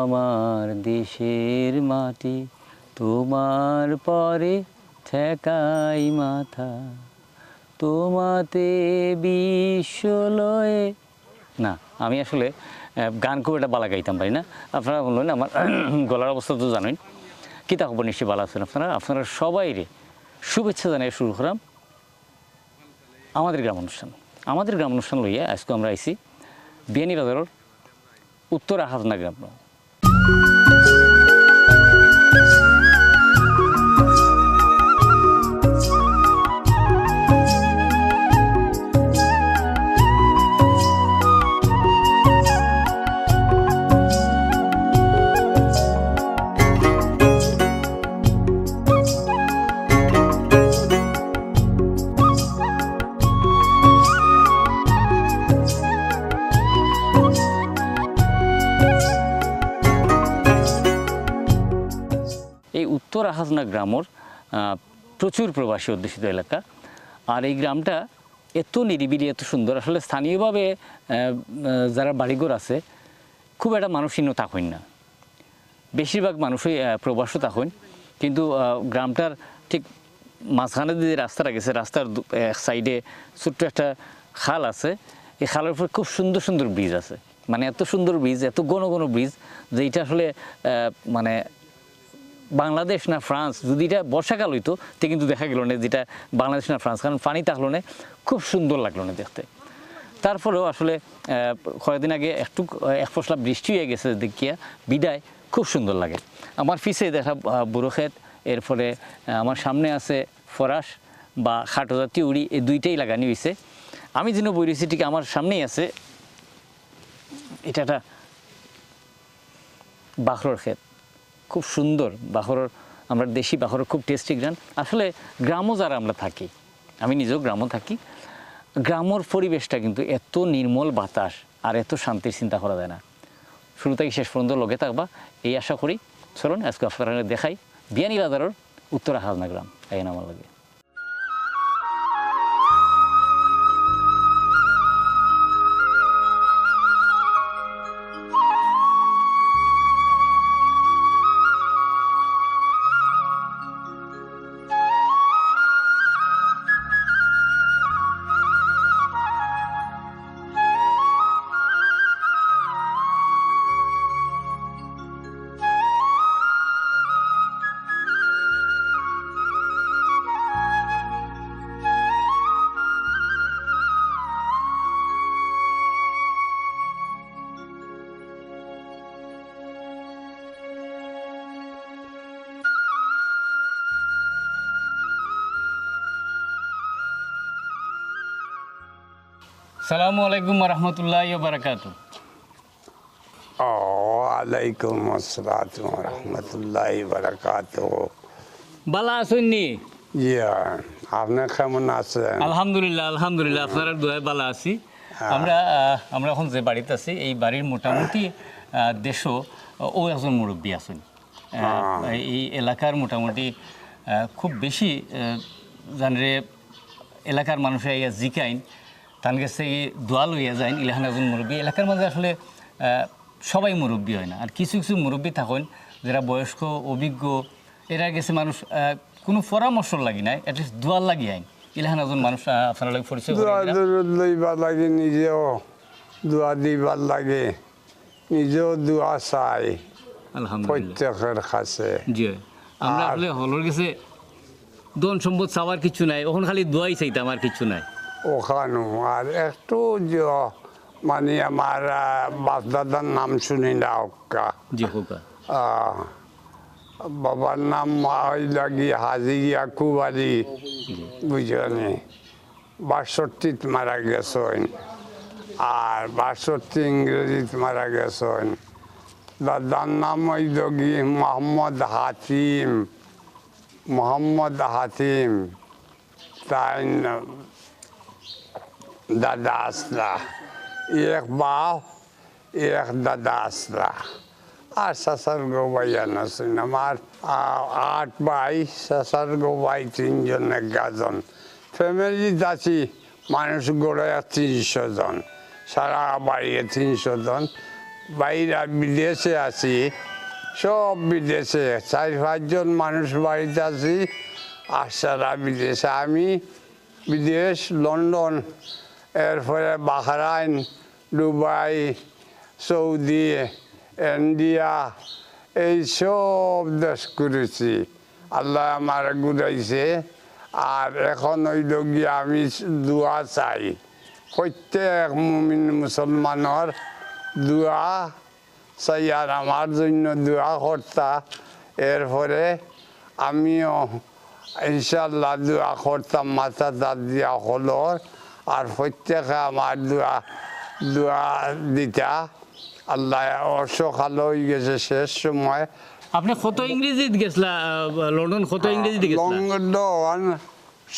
আমার দেশের মাটি তোমার পরে ঠেকাই মাথা তোমাতে বিশ্বলয়ে। না, আমি আসলে গান খুব একটা বালা গাইতাম পারি না। আপনারা বললেন আমার গলার অবস্থা তো জানেন। কী তা খবর নিশ্চয়ই ভালো আছেন আপনারা সবাই রে শুভেচ্ছা জানিয়ে শুরু করাম আমাদের গ্রাম অনুষ্ঠান লইয়া আজকে আমরা আইছি বিয়ানীবাজারের উত্তরা হাজনা গ্রাম। এই উত্তরা হাজনা গ্রামের প্রচুর প্রবাসী অধ্যুষিত এলাকা। আর এই গ্রামটা এত নিরিবিলি, এত সুন্দর। আসলে স্থানীয়ভাবে যারা বাড়িঘর আছে খুব একটা মানুষহীন থাকেন না, বেশিরভাগ মানুষই প্রবাসও থাকেন। কিন্তু গ্রামটার ঠিক মাঝখানে যে রাস্তাটা গেছে, রাস্তার এক সাইডে ছোট্ট একটা খাল আছে। এই খালের উপর খুব সুন্দর সুন্দর ব্রিজ আছে, মানে এত সুন্দর ব্রিজ, এত ঘন ঘন ব্রিজ যে এটা আসলে মানে বাংলাদেশ না ফ্রান্স। যদি এটা বর্ষাকাল হইতো তো কিন্তু দেখা গেল না যেটা বাংলাদেশ না ফ্রান্স, কারণ পানি থাকলো না, খুব সুন্দর লাগলো না দেখতে। তারপরেও আসলে কয়েকদিন আগে একটু এক ফসলা বৃষ্টি হয়ে গেছে দেখিয়া বিদায় খুব সুন্দর লাগে। আমার পিছে দেখা বুড়ো ক্ষেত, এরপরে আমার সামনে আছে ফরাস বা খাটো জাতীয় উড়ি, এই দুইটাই লাগানি হয়েছে। আমি যেন বই রয়েছি ঠিক আমার সামনেই আছে এটা একটা বাখরর ক্ষেত, খুব সুন্দর বাখরর। আমরা দেশি বাখরর খুব টেস্টি গ্রান। আসলে গ্রামও যারা আমরা থাকি, আমি নিজেও গ্রামও থাকি, গ্রামের পরিবেশটা কিন্তু এত নির্মল বাতাস আর এত শান্তির চিন্তা করা যায় না। শুরু থেকে শেষ পর্যন্ত লগে থাকবা এই আশা করি। চলুন আজকে আপনারা দেখাই বিয়ানীবাজারের উত্তরা হাজনা গ্রাম। এই আমার লাগে আসসালামু আলাইকুম রহমতুল্লাহি ওয়া বারাকাতুহু। ওয়ালাইকুম আসসালাম ওয়া রাহমাতুল্লাহি ওয়া বারাকাতুহু। ভালো আছেন নি? জি, আপনি কেমন আছেন? আলহামদুলিল্লাহ, আপনার দোয়ায় ভালো আছি। আমরা এখন যে বাড়িতে আছি এই বাড়ির মোটামুটি দেশও ও একজন মুরব্বী আছেন। এই এলাকার মোটামুটি খুব বেশি জানরে এলাকার মানুষে ইয়া জিকাইন তার কাছে দোয়া লইয়া যায় ইলাহান একজন মুরব্বী। এলাকার মাঝে আসলে সবাই মুরব্বী হয় না, আর কিছু কিছু মুরব্বী থাকেন যারা বয়স্ক অভিজ্ঞ, এরা গেছে মানুষ কোনো পরামর্শ লাগি নাই, অ্যাটলিস্ট দোয়ার লাগি আইন ইলাহান একজন মানুষ আপনার লাগে পরিচয় লইবার লাগে, নিজেও দোয়া দিবার লাগে, নিজেও দোয়া চাই প্রত্যেকের কাছে। জি, আমরা আসলে হলর গেছে ধন সম্পদ চাওয়ার কিছু নাই, ওখানে খালি দোয়াই চাইতাম, আর কিছু নাই ওখানে। আর একটু যে মানে আমার বাপ দাদার নাম শুনি না, ওকা জি হোকা বাবার নাম লাগি হাজি ইয়াকুব আলী, বুঝলি ৬২ মারা গেছেন, আর ৬২ ইংরেজিতে মারা গেছেন। দাদার নাম ওই লগি মোহাম্মদ হাতিম, তাই দাদা আসলা, এক বাপ এক দাদা আসলা। আর শাসার গোবাইয়ান আছেন আমার ৮ ভাই, শাসার গোবাই ৩ জন ১১ জন। ফ্যামিলি আছি মানুষ গড়ে ৩০০ জন, সারা বাড়িয়ে ৩০০ জন। বাইরা বিদেশে আছি, সব বিদেশে 4-5 জন মানুষ বাড়িতে আছি, আর সারা বিদেশে। আমি বিদেশ, লন্ডন, এরপরে বাহরাইন, দুবাই, সৌদি, ইন্ডিয়া, এই সব দেশ ঘুরেছি। আল্লাহ আমার ঘুরাইছে। আর এখন হইল গিয়ে আমি দোয়া চাই, প্রত্যেক মুমিন মুসলমানের দোয়া চাই, আর আমার জন্য দোয়া কর্তা। এরপরে আমিও ইনশাল্লাহ দোয়া করতাম মাথা দাঁত দিয়া হলর, আর প্রত্যেকে আমার দোয়া দিতা। আল্লাহ অসকাল হয়ে গেছে শেষ সময়। আপনি কত ইংরেজিত গেছলা লন্ডন, কত ইংরেজিতে গেছলা? লন্ডন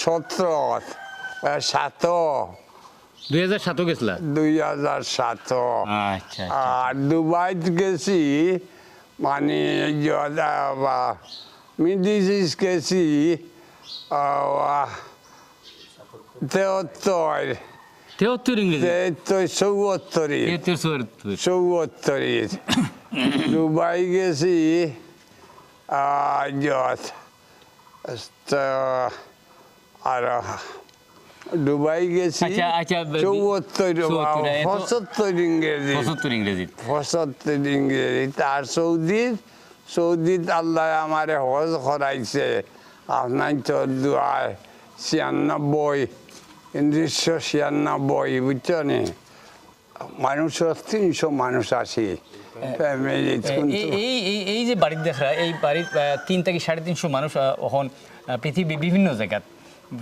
17 2007 গেছলা? 2007। আচ্ছা। আর দুবাইত গেছি, মানে মিডিস গেছি 73 ইংরেজি? 74 দুবাই গেছি আর দুবাই গেছি আচ্ছা, 75 ইংরেজি। 75 ইংরেজি। আর সৌদিত আল্লাহ আমারে হজ করাইছে আপনার তো দুয়ায় 1996 বুঝছো নি? মানুষ 300 মানুষ আসি ফ্যামিলি। এই যে বাড়ির দেখা, এই বাড়ির 3 থেকে 350 মানুষ এখন পৃথিবী বিভিন্ন জায়গাত,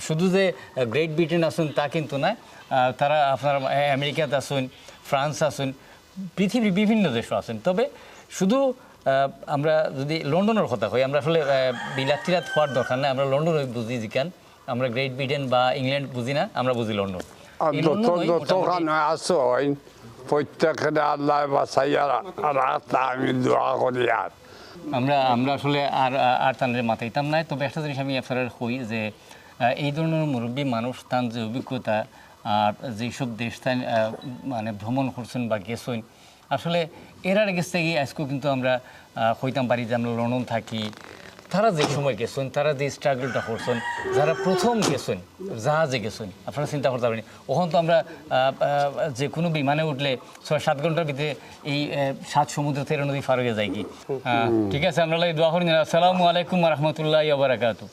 শুধু যে গ্রেট ব্রিটেন আসুন তা কিন্তু না, তারা আপনার আমেরিকাতে আসুন, ফ্রান্স আসুন, পৃথিবীর বিভিন্ন দেশও আছেন। তবে শুধু আমরা যদি লন্ডনের কথা কই, আমরা আসলে বিলাতিরাত হওয়ার দরকার নাই, আমরা লন্ডন বুঝি যেখান, আমরা গ্রেট ব্রিটেন বা ইংল্যান্ড বুঝি না, আমরা বুঝি লন্ডন। প্রত্যেকের আল্লাহ বাসাইয়া রাখতা আমি দোয়া করি। আর আমরা আসলে আর তাদের মাথাইতাম নাই। তবে একটা জিনিস আমি আপনার কই যে এই ধরনের মুরব্বী মানুষ তার যে অভিজ্ঞতা আর যেসব দেশ মানে ভ্রমণ করছেন বা গেছেন, আসলে এরার গেছে গিয়ে আজকেও কিন্তু আমরা হইতাম পারি যে আমরা লন্ডন থাকি, তারা যে সময় গেছেন, তারা যে স্ট্রাগলটা করছেন, যারা প্রথম গেছেন, জাহাজে গেছেন, আপনারা চিন্তা করতে পারেন। ওখান তো আমরা যে কোনো বিমানে উঠলে 6-7 ঘন্টার ভিতরে এই 7 সমুদ্র 13 নদী পার হয়ে যায় কি। ঠিক আছে, আমরা দোয়া করি। আসসালামু আলাইকুম ওয়া রাহমাতুল্লাহি ওয়া বারাকাতুহু।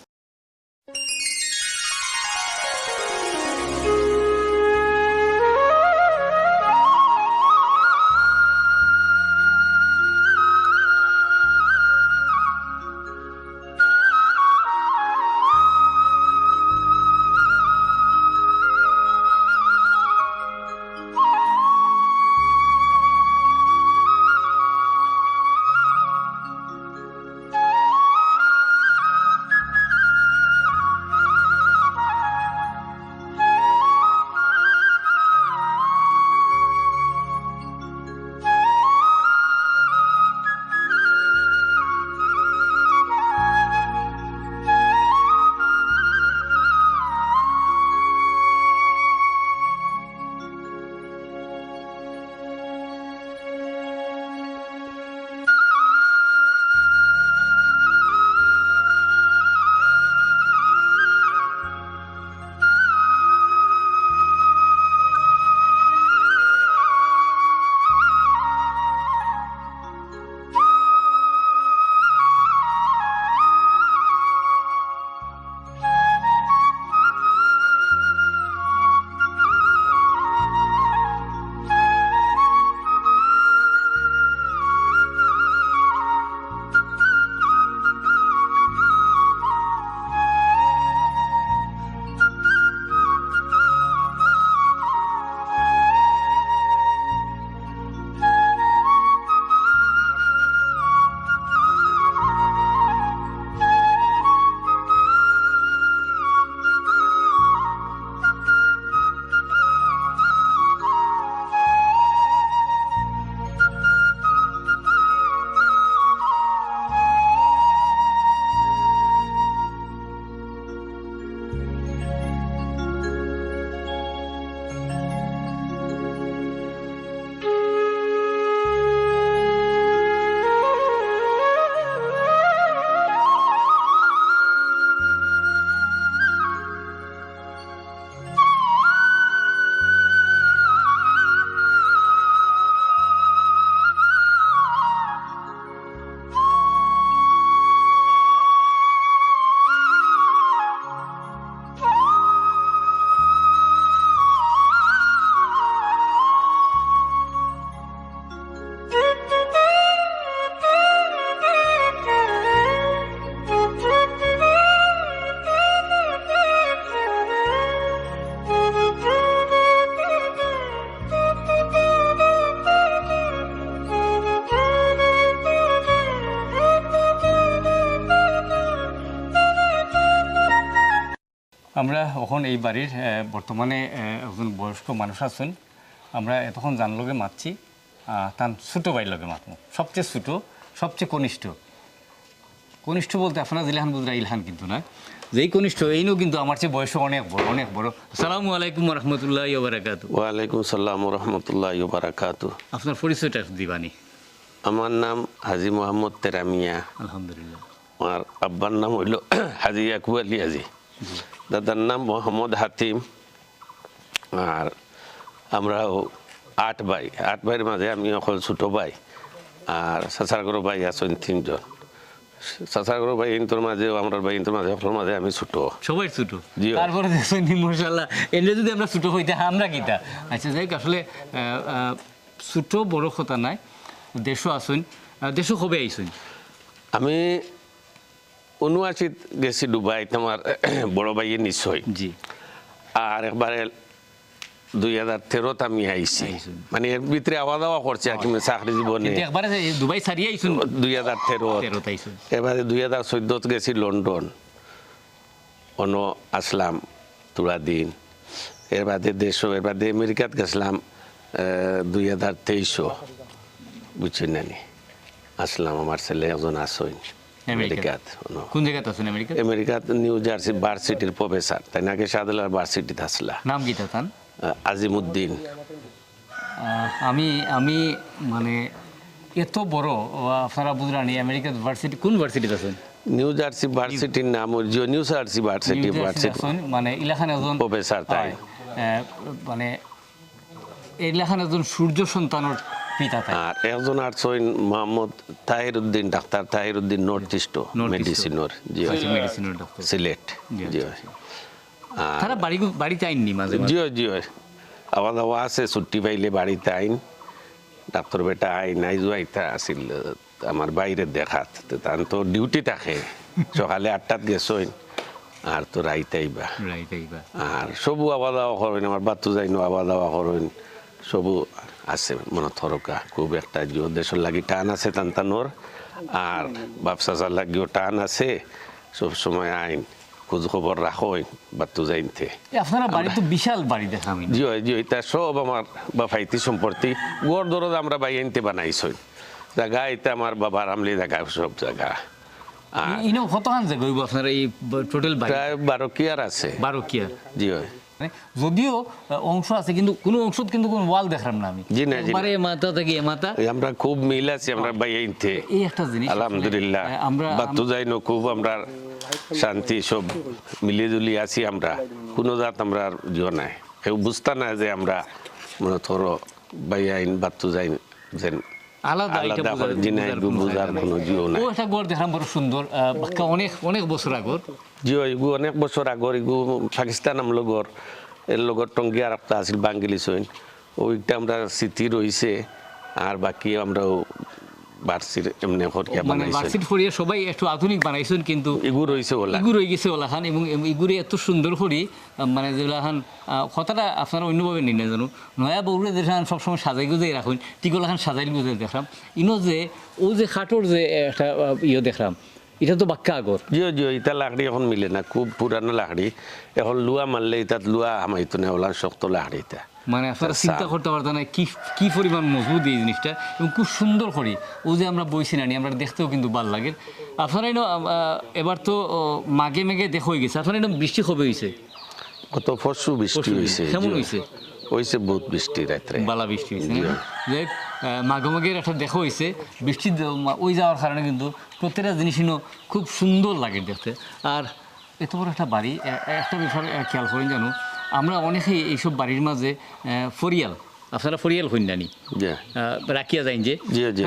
আমরা এখন এই বাড়ির বর্তমানে একজন বয়স্ক মানুষ আছেন আমরা তখন জানলোকে মাতছি তার ছোটো ভাইয়ের লগে মাতমো সবচেয়ে ছোটো সবচেয়ে কনিষ্ঠ বলতে আপনারা ইলহান বুজরা ইলহান কিন্তু না যেই কনিষ্ঠ এইও কিন্তু আমার চেয়ে বয়স অনেক বড় আসসালামু আলাইকুম রহমতুল্লাহ বারাকাতু। ওয়ালাইকুম সালাম রহমতুল্লাহ বারাকাতু। আপনার পরিচয়টা দিবানি? আমার নাম হাজি মোহাম্মদ তেরামিয়া। আলহামদুলিল্লাহ। আমার আব্বার নাম হইল হাজি ইয়াকুব আলী হাজি, দাদার নাম মোহাম্মদ হাতিম। আর আমরাও 8 ভাই, 8 ভাইয়ের মাঝে আমি অকল ছোটো ভাই আর চাচারগড় ভাই আছেন 3 জন। চাচারগড় ভাই ইন্তর মাঝে আমার ভাই ইন্তর মাঝে অকল মাঝে আমি ছোটো, সবাই ছোট। জি। তারপরে দেখছেন মাশাআল্লাহ এনে যদি আমরা ছোট হইতে আমরা কিতা আচ্ছা যাই আসলে ছোট বড় কথা নাই দেশও আসুন দেশও কবে আইসুন? আমি 79 গেছি দুবাইত আমার বড় ভাইয়ের নিশ্চয়। জি। আর একবারে 2013 আমি আইছি, মানে এর ভিতরে আওয়া দাওয়া করছে আর কি চাকরি জীবনে। কিন্তু একবারে দুবাই ছাড়িয়ে আইসুন 2013 আইসুন। এবারে 2014 গেছি লন্ডন, অন্য আসলাম তোরা দিন। এর বাদে দেশও এর বাদে আমেরিকাত গেছিলাম 2023 বুঝছেন নানি আসলাম। আমার ছেলে একজন আসইন আমেরিকাত। কোন জায়গাতে আছেন আমেরিকা? আমেরিকাত নিউ জার্সি ভার্সিটির প্রফেসর, তাই নাকি শাহদুল্লাহ ভার্সিটিতে আসলা। নাম কি তার? আজিমুদ্দিন। আমি আমি মানে এত বড় আপনারা বুঝরানি আমেরিকা ভার্সিটি কোন ভার্সিটিতে আছেন? নিউ জার্সি ভার্সিটির নাম নিউ জার্সি ভার্সিটি মানে ইলাখান একজন প্রফেসর তাই মানে ইলাখান একজন সূর্য সন্তানের পিতা তাই। আর একজন আছেন মোহাম্মদ তাহিরউদ্দিন, ডাক্তার তাহিরউদ্দিন নর্থ ইস্ট মেডিসিনের। জি মেডিসিনের ডাক্তার সিলেট। জি তারা বাড়িতে আইননি মাঝে জি জি আওয়া দাওয়া আছে ছুটি পাইলে বাড়িতে আইন। ডাক্তার বেটা আইন আইজু আইতা আসিল আমার বাইরে দেখাত, তার তো ডিউটি থাকে সকালে 8টাত গেছইন আর তো রাইতে আইবা। আর সবু আওয়া দাওয়া করেন, আমার বাচ্চু যাইনো আওয়া দাওয়া করেন সবু আছে মনে থরকা। খুব একটা জিও দেশের লাগি টান আছে টানটানোর, আর ব্যবসাচার লাগিও টান আছে। সব সময় আইন খোঁজ খবর রাখোই বাচ্চু যাইতে। আপনারা বাড়ি তো বিশাল বাড়ি দেখা আমি। জি জি এটা সব আমার বাফাইতি সম্পত্তি। গড় দরদ আমরা বাই আনতে বানাইছই জায়গা, এটা আমার বাবার আমলি জায়গা সব জায়গা। আর ইনো কতখান জায়গা হইব আপনার এই টোটাল বাড়ি? প্রায় 12 কিয়ার আছে। 12 কিয়ার? জি হয়। যদিও অংশ আছে কিন্তু কোনো অংশ কিন্তু কোনো ওয়াল দেখলাম না আমি। জি না, একবারে মাথা থেকে মাথা আমরা খুব মিল আছি আমরা বাই আনতে। এই একটা জিনিস আলহামদুলিল্লাহ আমরা বাচ্চু যাইনো খুব আমরা শান্তি সব মিলিয়ে জুলি আছি। আমরা কোনো জাত আমরা জিও নাই, কেউ বুঝতা না যে আমরা মনে ধরো বাই আইন বাচ্চু যাই যেন আলাদা বুঝার কোনো জিও নাই। ও একটা গড় দেখলাম বড় সুন্দর, অনেক অনেক বছর আগর। জি এগু অনেক বছর আগর এগু পাকিস্তান আমলগর এর লগর টঙ্গিয়া রাখতা আছিল বাঙ্গিলি সইন ওইটা আমরা স্মৃতি রয়েছে। আর বাকি আমরাও বার্ষিক এমনি করিয়া মানে বানাইছি। বার্ষিক ফরিয়া সবাই একটু আধুনিক বানাইছেন কিন্তু এগু রয়েছে ওলা ইগু রয়ে গেছে ওলাখান। এবং ইগুরে এত সুন্দর করি মানে যেগুলাখান কথাটা আপনারা অন্যভাবে নিন না জানো নয়া বউরে দেখান সবসময় সাজাই গুজাই রাখুন ঠিক ওলাখান সাজাই গুজাই দেখলাম। ইনো যে ও যে খাটোর যে একটা ইয়ে দেখলাম এটা তো বাক্কা আগর। জিও জিও ইটা লাকড়ি এখন মিলে না, খুব পুরানো লাকড়ি। এখন লুয়া মারলে ইটাত লুয়া হামাইতো না, ওলা শক্ত লাকড়ি এটা। মানে আপনারা চিন্তা করতে পারতেন না কি পরিমাণ মজবুত এই জিনিসটা এবং খুব সুন্দর করি ও যে আমরা বইছি নানি আমরা দেখতেও কিন্তু ভালো লাগে। আপনারা এবার তো মাঘে মেঘে দেখা হয়ে গেছে, আপনারা বৃষ্টি কবে হয়েছে? কত ফসু বৃষ্টি হয়েছে। কেমন হয়েছে? হয়েছে বহুত বৃষ্টি রাত্রে, বালা বৃষ্টি হয়েছে। দেখ মাঘে মাঘের একটা দেখা হয়েছে বৃষ্টি ওই যাওয়ার কারণে কিন্তু প্রত্যেকটা জিনিসই খুব সুন্দর লাগে দেখতে। আর এত বড় একটা বাড়ি একটা ব্যাপার খেয়াল করেন জানো আমরা অনেকেই এইসব বাড়ির মাঝে ফরিয়াল, আপনারা ফরিয়াল হইন জানি রাখিয়া যাইন যে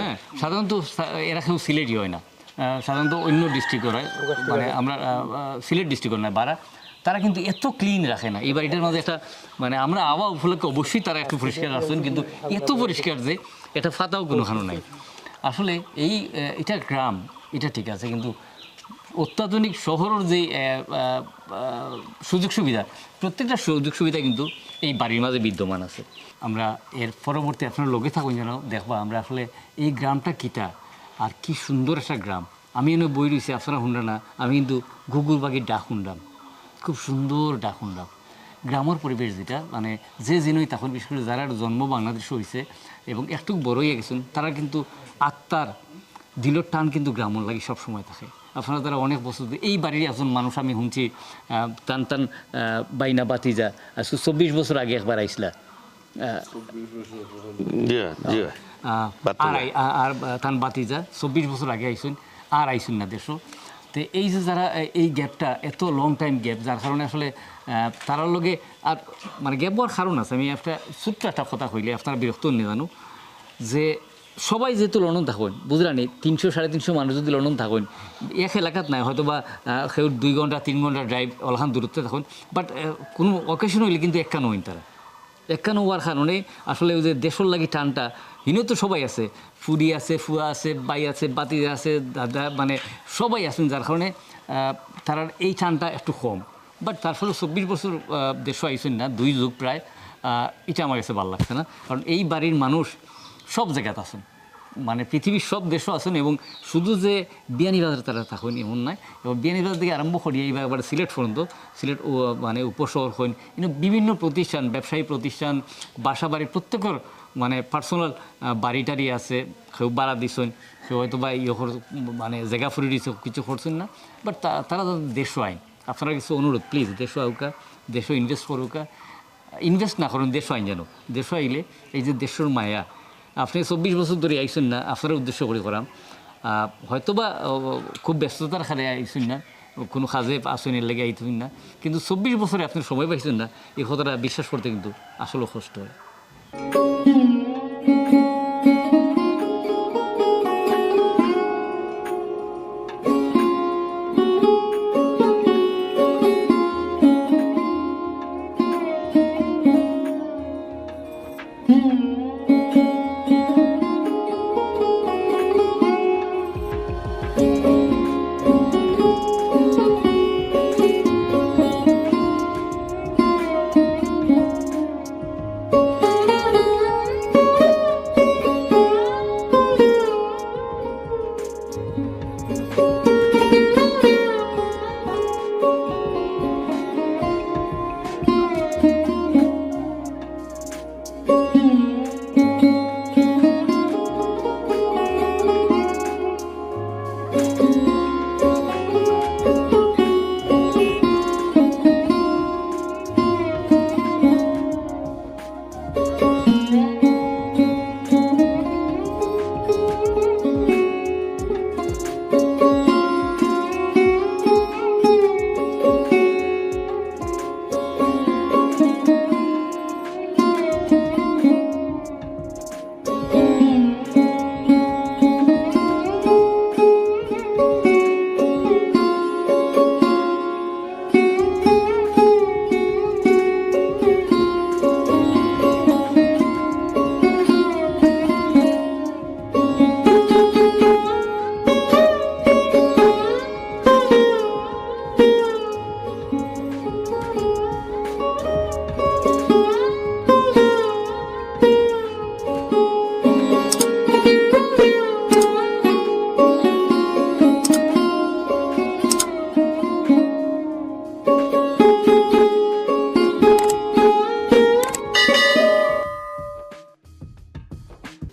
হ্যাঁ সাধারণত এরা কেউ সিলেটই হয় না, সাধারণত অন্য ডিস্ট্রিক্টের হয়, মানে আমরা সিলেট ডিস্ট্রিক্টের নয় বারা। তারা কিন্তু এত ক্লিন রাখে না। এই বাড়িটার মাঝে একটা মানে আমরা আওয়া উপলক্ষে অবশ্যই তারা একটু পরিষ্কার রাখছেন কিন্তু এত পরিষ্কার যে এটা ফাতাও কোনোখানো নাই। আসলে এটা গ্রাম এটা ঠিক আছে কিন্তু অত্যাধুনিক শহরের যে সুযোগ সুবিধা প্রত্যেকটা সুযোগ সুবিধা কিন্তু এই বাড়ির মাঝে বিদ্যমান আছে। আমরা এর পরবর্তী আপনার লোকে থাকুন যেন দেখবা আমরা আসলে এই গ্রামটা কিটা আর কি সুন্দর একটা গ্রাম। আমি এনে বই রয়েছি আপনারা শুনরা না, আমি কিন্তু ঘুঘুর পাখির ডাক শুনলাম, খুব সুন্দর ডাকুন ডাক গ্রামের পরিবেশ যেটা মানে যে জিনই তখন বিশেষ করে যারা জন্ম বাংলাদেশে হয়েছে এবং একটু বড় হয়ে গেছেন তারা কিন্তু আত্মার দিলর টান কিন্তু গ্রামের লাগে সবসময় থাকে আপনারা তারা অনেক বছর এই বাড়ির একজন মানুষ আমি শুনছি টান টান বাইনা বাতিজা 24 বছর আগে একবার আইসলা জি জি আর তান বাতিজা 24 বছর আগে আইসুন আর আইসুন না দেশও তো এই যে যারা এই গ্যাপটা এত লং টাইম গ্যাপ যার কারণে আসলে তারার লগে আর মানে গ্যাপ হওয়ার কারণ আছে আমি একটা ছোট্ট একটা কথা কইলে আপনারা বিরক্ত নিয়ে জানো যে সবাই যেহেতু লন্ডন থাকেন বুঝলেন 300-350 মানুষ যদি লন্ডন থাকেন এক এলাকাত নাই হয়তো বা কেউ 2 ঘন্টা 3 ঘন্টা ড্রাইভ অলখান দূরত্বে থাকেন বাট কোনো অকেশন হইলে কিন্তু একখানো হইন তারা একখানো হওয়ার কারণে আসলে ওই যে দেশের লাগি টানটা হিনেও তো সবাই আছে ফুডি আছে ফুয়া আছে বাই আছে বাতি আছে দাদা মানে সবাই আছেন যার কারণে তার এই টানটা একটু কম বাট তার ফলে 24 বছর দেশ আইসেন না 2 যুগ প্রায় এটা আমার কাছে ভালো লাগছে না কারণ এই বাড়ির মানুষ সব জায়গাতে আছেন মানে পৃথিবীর সব দেশও আছেন এবং শুধু যে বিয়ানীবাজার তারা থাকেন এমন নয় এবং বিয়ানীবাজার থেকে আরম্ভ করি এইবার সিলেট পর্যন্ত সিলেট মানে উপশহর হইন কিন্তু বিভিন্ন প্রতিষ্ঠান ব্যবসায়ী প্রতিষ্ঠান বাসা বাড়ি প্রত্যেকের মানে পার্সোনাল বাড়ি টাড়ি আছে কেউ ভাড়া দিছেন কেউ হয়তো বা মানে জায়গা ফুরি দিছে কিছু করছেন না বাট তারা দেশও আইন আপনারা কিছু অনুরোধ প্লিজ দেশও আউকা দেশও ইনভেস্ট করুকা ইনভেস্ট না করুন দেশও আইন যেন দেশও আইলে এই যে দেশের মায়া আপনি 24 বছর ধরে আইসেন না আপনারা উদ্দেশ্য করে করাম হয়তোবা খুব ব্যস্ততার খালে আইসেন না কোনো কাজে আসনের লেগে আইতেন না কিন্তু 24 বছরে আপনি সময় পাইছেন না এই কথাটা বিশ্বাস করতে কিন্তু আসলে কষ্ট হয়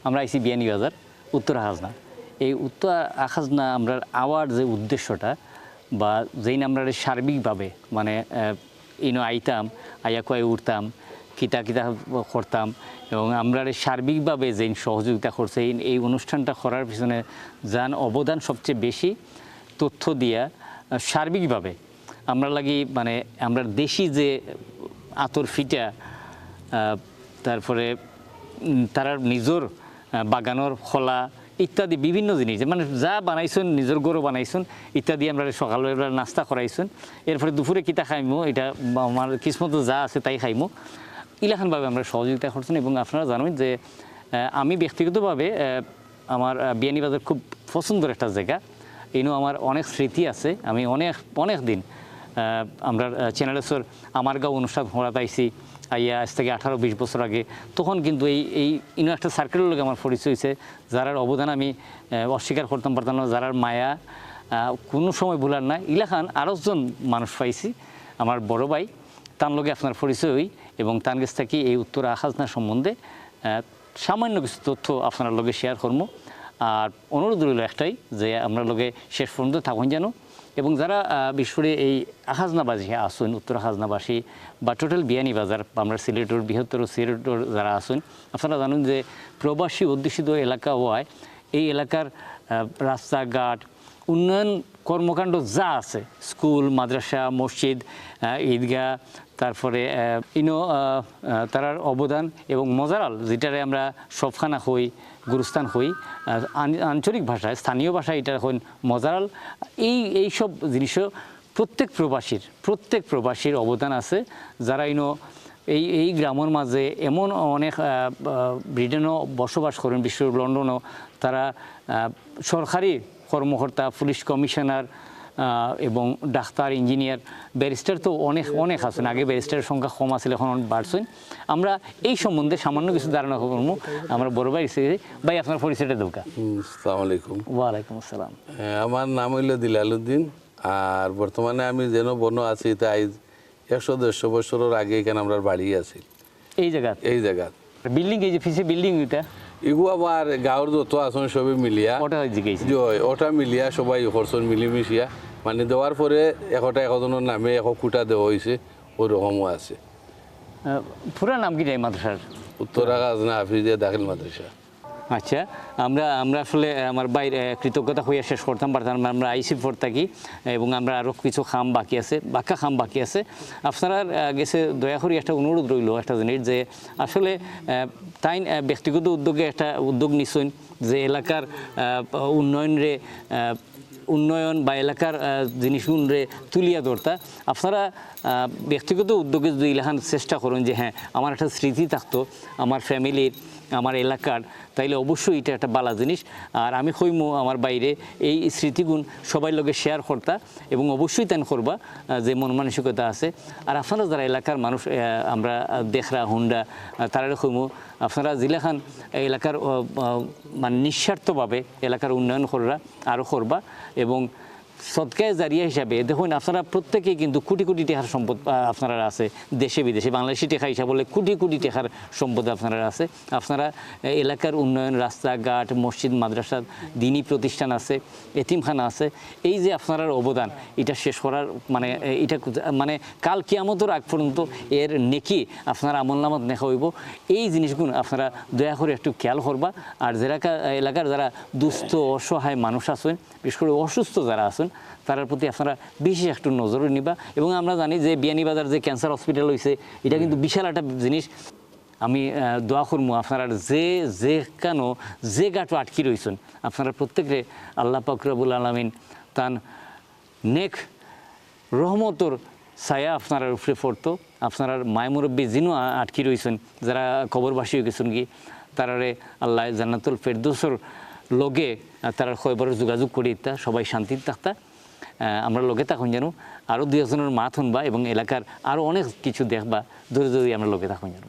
আমরা আইসি বিয়ানীবাজার উত্তর আখাজনা এই উত্তর আখাজনা আমরা আওয়ার যে উদ্দেশ্যটা বা যেই আমরা সার্বিকভাবে মানে ইনো আইতাম আইয়া কয়ে উঠতাম কিতা কিতা করতাম এবং আমরা সার্বিকভাবে যেই সহযোগিতা করছে এই অনুষ্ঠানটা করার পিছনে যান অবদান সবচেয়ে বেশি তথ্য দিয়া সার্বিকভাবে আমরা লাগি মানে আমরা দেশি যে আতর ফিটা তারপরে তারা নিজের বাগানোর খোলা ইত্যাদি বিভিন্ন জিনিস মানে যা বানাইছেন নিজের গরু বানাইছেন ইত্যাদি আমরা সকালবেলা নাস্তা করাইছেন এরপরে দুপুরে কিতা খাইমো এটা আমার কিসমত যা আছে তাই খাইমো ইলাখানভাবে আমরা সহযোগিতা করছেন এবং আপনারা জানেন যে আমি ব্যক্তিগতভাবে আমার বিয়ানীবাজার খুব পছন্দের একটা জায়গা এনও আমার অনেক স্মৃতি আছে আমি অনেক দিন আমরা চ্যানেলের আমার গাঁও অনুষ্ঠান হওয়া পাইছি আইয়া আজ থেকে 18-20 বছর আগে তখন কিন্তু এই ইনো একটা সার্কেলের লোক আমার পরিচয় হয়েছে যার অবদান আমি অস্বীকার করতাম পারতাম না যার মায়া কোনো সময় ভুলার না ইলাখান আরও জন মানুষ পাইছি আমার বড় ভাই তার লগে আপনার পরিচয় হই এবং তার কাছ থেকে এই উত্তরা খাজনা সম্বন্ধে সামান্য কিছু তথ্য আপনার লগে শেয়ার করবো। আর অনুরোধ রইল একটাই যে আমরা লগে শেষ পর্যন্ত থাকুন যেন, এবং যারা বিশেষ করে এই খাজনাবাসী আসুন, উত্তরা খাজনাবাসী বা টোটাল বিয়ানীবাজার আমরা সিলেটের বৃহত্তর সিলেটের যারা আসুন, আপনারা জানুন যে প্রবাসী অধ্যুষিত এলাকা হওয়ায় এই এলাকার রাস্তাঘাট উন্নয়ন কর্মকাণ্ড যা আছে, স্কুল, মাদ্রাসা, মসজিদ, ঈদগাহ, তারপরে তারার অবদান এবং মজারাল যেটারে আমরা সবখানা হই, গুরুস্থান হই, আঞ্চলিক ভাষায় স্থানীয় ভাষায় এটা হন মজারাল। এইসব জিনিসও প্রত্যেক প্রবাসীর অবদান আছে, যারা এই গ্রামের মাঝে এমন অনেক ব্রিটেনও বসবাস করেন, বিশ্ব লন্ডনও তারা সরকারি কর্মকর্তা, পুলিশ কমিশনার এবং ডাক্তার, ইঞ্জিনিয়ার, ব্যারিস্টার তো অনেক আছেন। আগে ব্যারিস্টারের সংখ্যা কম আছিল, এখন বাড়ছেন। আমরা এই সম্বন্ধে সামান্য কিছু ধারণা করবো। আমরা বড় ভাই আপনার পরিচয়টা দৌকা। আসসালামু আলাইকুম। ওয়ালাইকুম আসসালাম। আমার নাম হইল দিলালউদ্দিন, আর বর্তমানে আমি যেন বন আছি তাই 100-150 বছরের আগে এখানে আমরা বাড়ি আছি এই জায়গা বিল্ডিং, এই যে ফিসে বিল্ডিং, এটা এগু আমার গাঁৱৰ যত আছেন সবই মিলিয়া ওটা মিলিয়া সবাই হরসন মিলিমিশিয়া মানে দেওয়ার পরে একজনের নামে কোটা দেওয়া হয়েছে, ওরকমও আছে। পুরা নাম কি মাদ্রাসার? উত্তরা খাজনা হাফিজিয়া দাখিল মাদ্রাসা। আচ্ছা, আমরা আসলে আমার বাইরে কৃতজ্ঞতা হইয়া শেষ করতাম পারতাম। আমরা আইসি ফোর থাকি এবং আমরা আরও কিছু খাম বাকি আছে। আপনারা গেছে দয়া করে একটা অনুরোধ রইল একটা জিনিস, যে আসলে তাই ব্যক্তিগত একটা উদ্যোগ নিছেন যে এলাকার উন্নয়ন বা এলাকার জিনিসগুলো তুলিয়া ধরতা। আপনারা ব্যক্তিগত উদ্যোগে যদি এলাকান চেষ্টা করেন যে হ্যাঁ আমার একটা স্মৃতি থাকতো আমার ফ্যামিলির, আমার এলাকার, তাইলে অবশ্যই এটা একটা বালা জিনিস। আর আমি কইমো আমার বাইরে এই স্মৃতিগুণ সবাই লগে শেয়ার করতা এবং অবশ্যই তেন করবা যে মন মানসিকতা আছে। আর আপনারা যারা এলাকার মানুষ আমরা দেখরা হুন্ডা তারা কইমো আপনারা জিলাখান এলাকার মানে নিঃস্বার্থভাবে এলাকার উন্নয়ন আরও করবা। এবং সদকায়ে জারিয়া হিসাবে দেখুন আপনারা প্রত্যেকেই কিন্তু কোটি কোটি টাকার সম্পদ আপনারা আছে দেশে বিদেশে, বাংলাদেশি টাকা হিসাব বলে কোটি টাকার সম্পদ আপনারা আছে। আপনারা এলাকার উন্নয়ন, রাস্তাঘাট, মসজিদ, মাদ্রাসা, দিনী প্রতিষ্ঠান আছে, এতিমখানা আছে, এই যে আপনার অবদান এটা শেষ করার মানে কাল কিয়ামতের আগ পর্যন্ত এর নেকি আপনার আমলনামাত দেখা হইব। এই জিনিসগুলো আপনারা দয়া করে একটু খেয়াল করবা। আর এলাকার যারা দুস্থ অসহায় মানুষ আছেন, বিশেষ করে অসুস্থ যারা আছেন, তার প্রতি আপনারা বিশেষ একটু নজর নিবা। এবং আমরা জানি যে বিয়ানীবাজার যে ক্যান্সার হসপিটাল হয়েছে, এটা কিন্তু বিশাল একটা জিনিস। আমি দোয়া করবো আপনারা যে গাঁটো আটকি রয়েছেন, আপনারা প্রত্যেকে আল্লাহ পাক রব্বুল আলামিন তান নেক রহমতর ছায়া আপনার উপরে পড়তো। আপনার মায় মুরব্বী যিনি আটকি রয়েছেন, যারা কবরবাসী হয়ে গেছেন কি, তারারে আল্লাহ জান্নাতুল ফেরদৌসর লগে তারা খবরের যোগাযোগ করি ইত্যা সবাই শান্তির থাকতা। আমরা লগে থাকুন যেন, আরও 2-একজনের মাত শুনবা এবং এলাকার আরও অনেক কিছু দেখবা, ধরে আমরা লগে থাকুন যেন।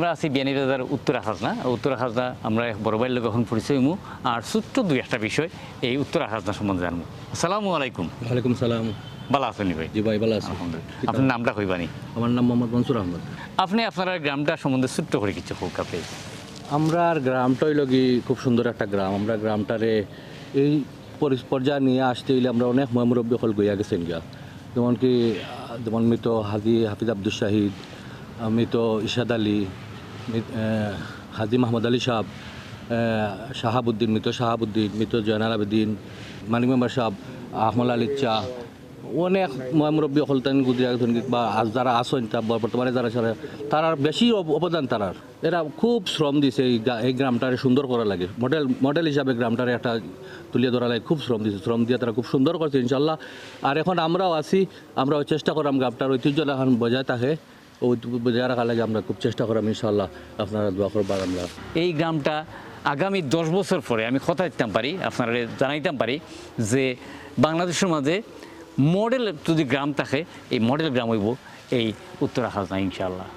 আমরা আছি বিয়ানীবাজার উত্তরা খাজনা। উত্তরা খাজনা আমরা এক বড় ভাইয়ের লোক এখন পরিচয় হইমু আর ছোট্ট দুই একটা বিষয় এই উত্তরা খাজনা সম্বন্ধে জানবো। আসসালামু আলাইকুম। ওয়ালাইকুম সালাম। ভালো আছেন ভাই? জি ভাই ভালো আছি। আলহামদুলিল্লাহ। আপনার নামটা কইবানি? আমার নাম মোহাম্মদ মনসুর আহমদ। আপনি আপনার গ্রামটা সম্বন্ধে ছোট্ট করে কিছু হোক আপনি। আমরা গ্রামটা হইল কি খুব সুন্দর একটা গ্রাম। আমরা গ্রামটারে এই পর্যায়ে নিয়ে আসতে হইলে আমরা অনেক মুরব্বী হল গইয়া গেছেন গিয়া, যেমন মৃত হাফিজ আব্দুল শাহিদ, মৃত ইশাদ আলী, হাজি মাহমুদ আলী সাহেব, শাহাবুদ্দিন, মৃত জয়নাল আবেদিন, মানিক মেম্বার সাহেব, আহমদ আলী চা, অনেক মুরব্বী হলতেন গুজরাট বা যারা আসেন তা বর্তমানে যারা তারার বেশি অবদান তারার। এরা খুব শ্রম দিছে এই গ্রামটারে সুন্দর করা লাগে। মডেল হিসাবে গ্রামটারে একটা তুলিয়ে ধরা লাগে। খুব শ্রম দিছে, শ্রম দিয়ে তারা খুব সুন্দর করছে ইনশাল্লাহ। আর এখন আমরাও আছি, আমরাও চেষ্টা করাম গ্রামটার ঐতিহ্য এখন বজায় থাকে, বজায় রাখার লাগে আমরা খুব চেষ্টা করাম ইনশাল্লাহ। আপনারা দোয়া করবার। আমরা এই গ্রামটা আগামী 10 বছর পরে আমি কথা দিতাম পারি, আপনারা জানাইতাম পারি যে বাংলাদেশের মাঝে মডেল যদি গ্রাম থাকে এই মডেল গ্রাম হইব এই উত্তরা খাজনা ইনশাআল্লাহ।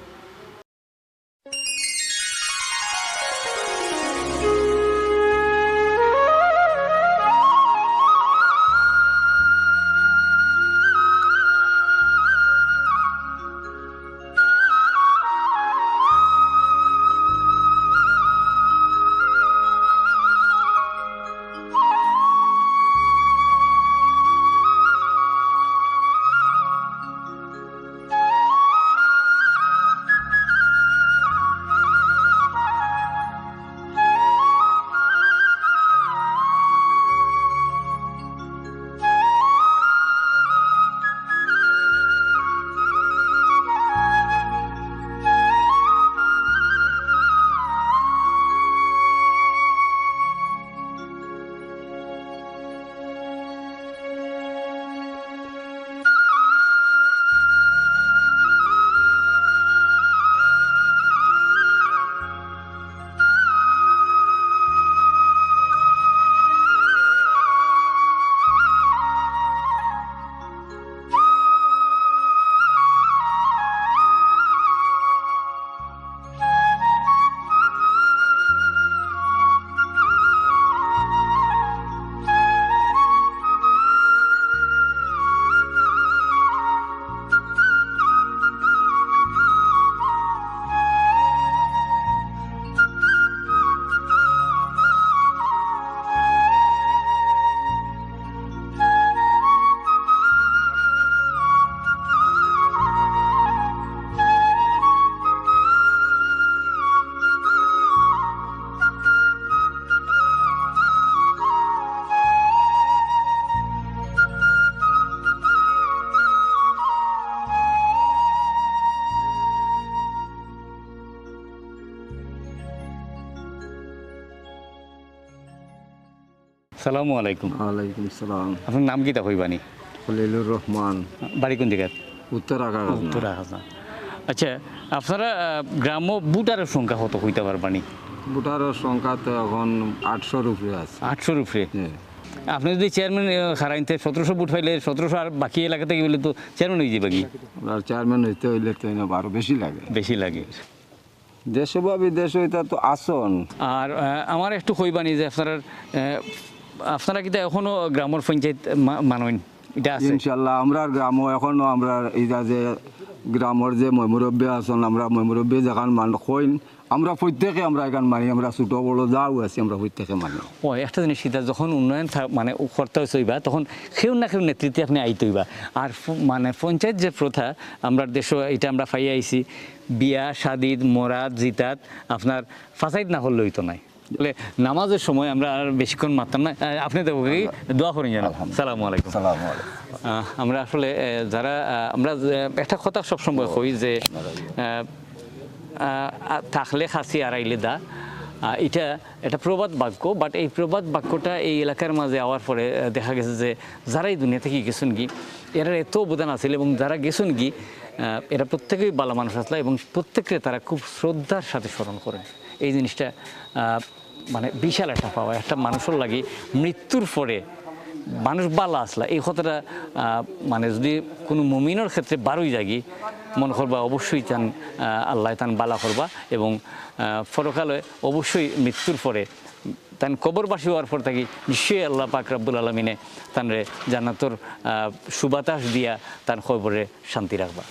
আসসালামু আলাইকুম। ওয়ালাইকুম সালাম। আপনার নাম কি তা কইবানি? খলিলুর রহমান। বাড়ি কোন জায়গায়? উত্তরা উত্তরা খাজনা। আচ্ছা, আপনারা গ্রাম্য ভোটারের সংখ্যা কত হইতে পারবানি? ভোটারের সংখ্যা তো এখন 800-র উপরে আছে। 800-র উপরে? হ্যাঁ। আপনি যদি চেয়ারম্যান হারাইতে 1700 ভোট পাইলে 1700 আর বাকি এলাকা থেকে বলে তো চেয়ারম্যান হয়ে যাবে কি? আর চেয়ারম্যান হইতে হইলে তো আরো বেশি লাগে। বেশি লাগে। দেশে বা বিদেশে এটা তো আসন। আর আমার একটু কইবানি যে আপনারা কিন্তু এখনো গ্রামের পঞ্চায়েত মানেন এটা আছে? ইনশাল্লাহ আমরা গ্রামও এখনো আমরা এই যে গ্রামের যে মুরব্বী আসন, আমরা মুরব্বী যেখান কইন আমরা প্রত্যেকে আমরা এখান মানি, আমরা ছোট বড় যাও আছি আমরা প্রত্যেকে মানি। ও একটা জিনিস সেটা যখন উন্নয়ন মানে করতে হইবা তখন কেউ না কেউ নেতৃত্বে আপনি আইতে হইবা। আর মানে পঞ্চায়েত যে প্রথা আমরা দেশ এটা আমরা পাই আইছি, বিয়া শাদিদ মরাদ জিতাত আপনার ফাঁসাইত না হলে হইতো নাই। বলে নামাজের সময় আমরা আর বেশিক্ষণ মারতাম না। আপনি তো দোয়া করেন জানাব। সালামু আলাইকুম। আমরা আসলে যারা আমরা একটা কথা সবসময় কই যে থাকলে খাসি আড়াইলে দা, এটা প্রবাদ বাক্য। বাট এই প্রবাদ বাক্যটা এই এলাকার মাঝে আওয়ার পরে দেখা গেছে যে যারাই দুনিয়া থেকে গেছেন কি এরা এত অবদান আছে এবং যারা গেছেন কি এরা প্রত্যেকেই ভালো মানুষ আসলে এবং প্রত্যেককে তারা খুব শ্রদ্ধার সাথে স্মরণ করেন। এই জিনিসটা মানে বিশাল একটা পাওয়া। একটা মানুষের লাগে মৃত্যুর পরে মানুষ বালা আসলা এই কথাটা মানে যদি কোনো মুমিনের ক্ষেত্রে বারোই জাগি মনে করবা অবশ্যই তান আল্লাহ তান বালা করবা এবং পরকালে অবশ্যই মৃত্যুর পরে তান কবরবাসী হওয়ার পর থাকি নিশ্চয়ই আল্লাহ পাক রব্বুল আলমিনে তানরে জান্নাতর সুবাতাস দিয়া তার কবরে শান্তি রাখবা।